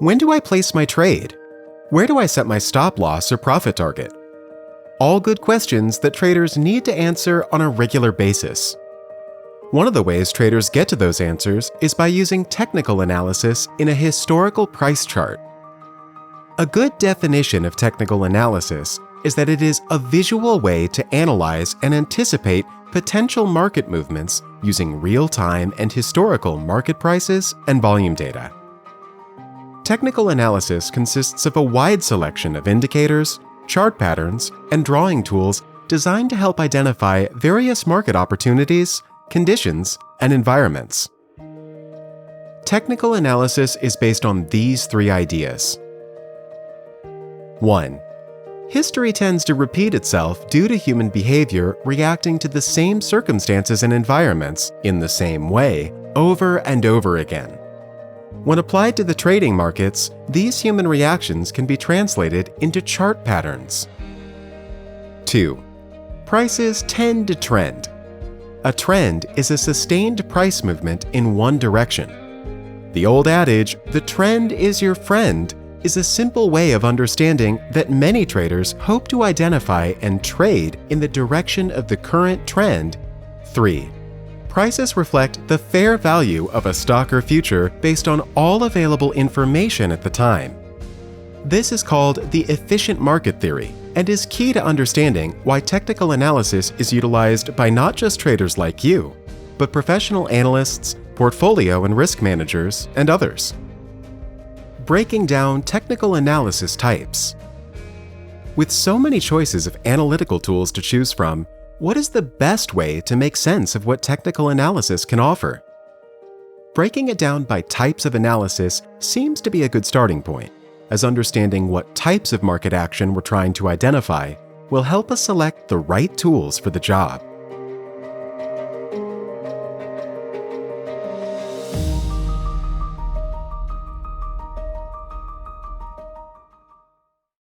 When do I place my trade? Where do I set my stop loss or profit target? All good questions that traders need to answer on a regular basis. One of the ways traders get to those answers is by using technical analysis in a historical price chart. A good definition of technical analysis is that it is a visual way to analyze and anticipate potential market movements using real-time and historical market prices and volume data. Technical analysis consists of a wide selection of indicators, chart patterns, and drawing tools designed to help identify various market opportunities, conditions, and environments. Technical analysis is based on these three ideas. 1. History tends to repeat itself due to human behavior reacting to the same circumstances and environments in the same way over and over again. When applied to the trading markets, these human reactions can be translated into chart patterns. 2. Prices tend to trend. A trend is a sustained price movement in one direction. The old adage, "the trend is your friend," is a simple way of understanding that many traders hope to identify and trade in the direction of the current trend. 3. Prices reflect the fair value of a stock or future based on all available information at the time. This is called the efficient market theory and is key to understanding why technical analysis is utilized by not just traders like you, but professional analysts, portfolio and risk managers, and others. Breaking down technical analysis types. With so many choices of analytical tools to choose from, what is the best way to make sense of what technical analysis can offer? Breaking it down by types of analysis seems to be a good starting point, as understanding what types of market action we're trying to identify will help us select the right tools for the job.